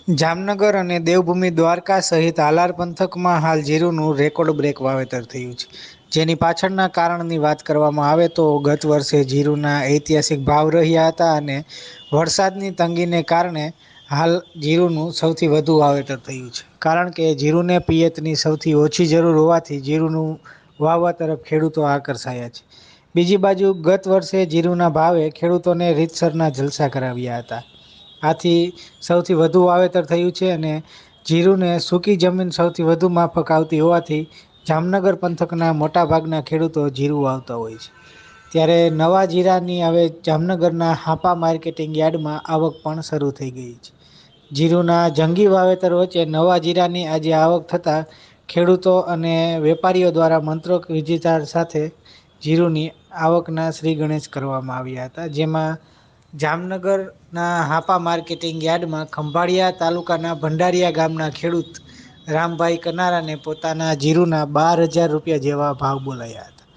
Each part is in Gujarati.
જામનગર અને દેવભૂમિ દ્વારકા સહિત હાલાર પંથકમાં હાલ જીરુનું રેકોર્ડ બ્રેક વાવેતર થયું છે. જેની પાછળના કારણની વાત કરવામાં આવે તો ગત વર્ષે જીરુના ઐતિહાસિક ભાવ રહ્યા હતા અને વરસાદની તંગીને કારણે હાલ જીરુનું સૌથી વધુ વાવેતર થયું છે. કારણ કે જીરુને પિયતની સૌથી ઓછી જરૂર હોવાથી જીરુનું વાવવા તરફ ખેડૂતો આકર્ષાયા છે. બીજી બાજુ ગત વર્ષે જીરુના ભાવે ખેડૂતોને રીતસરના જલસા કરાવ્યા હતા. આથી સૌથી વધુ વાવેતર થયું છે અને જીરુને સૂકી જમીન સૌથી વધુ માફક આવતી હોવાથી જામનગર પંથકના મોટાભાગના ખેડૂતો જીરું વાવતા હોય છે. ત્યારે નવા જીરાની હવે જામનગરના હાપા માર્કેટિંગ યાર્ડમાં આવક પણ શરૂ થઈ ગઈ છે. જીરુના જંગી વાવેતર વચ્ચે નવા જીરાની આજે આવક થતાં ખેડૂતો અને વેપારીઓ દ્વારા મંત્રોક વિધિતાર સાથે જીરુની આવકના શ્રી ગણેશ કરવામાં આવ્યા હતા. જેમાં જામનગરના હાપા માર્કેટિંગ યાર્ડમાં ખંભાળિયા તાલુકાના ભંડારીયા ગામના ખેડૂત રામભાઈ કનારાને પોતાના જીરુના 12,000 રૂપિયા જેવા ભાવ બોલાયા હતા.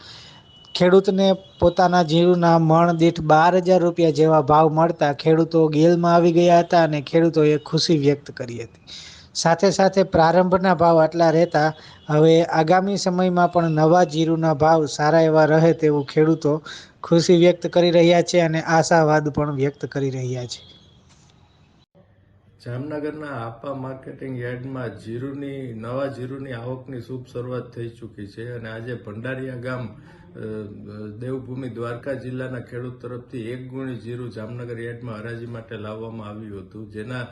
ખેડૂતને પોતાના જીરુના મણ દીઠ 12,000 રૂપિયા જેવા ભાવ મળતા ખેડૂતો ગેલમાં આવી ગયા હતા અને ખેડૂતોએ ખુશી વ્યક્ત કરી હતી. સાથે સાથે પ્રારંભના ભાવ આટલા રહેતા હવે આગામી સમયમાં પણ નવા જીરુના ભાવ સારા એવા રહે તેવું ખેડૂતો ખુશી વ્યક્ત કરી રહ્યા છે અને આશાવાદ પણ વ્યક્ત કરી રહ્યા છે. જામનગરના હાપા માર્કેટિંગ યાર્ડમાં નવા જીરુની આવકની શુભ શરૂઆત થઈ ચૂકી છે અને આજે ભંડારીયા ગામ દેવભૂમિ દ્વારકા જિલ્લાના ખેડૂત તરફથી 1 ગુણી જીરું જામનગર યાર્ડમાં હરાજી માટે લાવવામાં આવ્યું હતું, જેના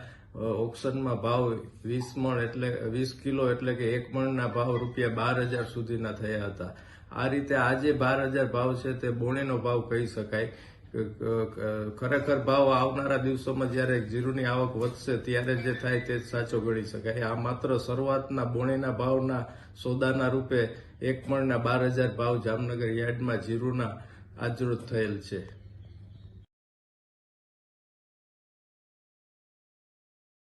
ઓક્શનમાં ભાવ 20 કિલો એટલે કે 1 મણના ભાવ ₹12,000 સુધીના થયા હતા. આ રીતે આજે 12,000 ભાવ છે તે બોણીનો ભાવ કહી શકાય. ખરેખર ભાવ આવનારા દિવસોમાં જ્યારે જીરુની આવક વધશે ત્યારે જે થાય તે જ સાચો ગણી શકાય. આ માત્ર શરૂઆતના બોણીના ભાવના સોદાના રૂપે 1 મણના 12,000 ભાવ જામનગર યાર્ડમાં જીરુના આજરોજ થયેલ છે.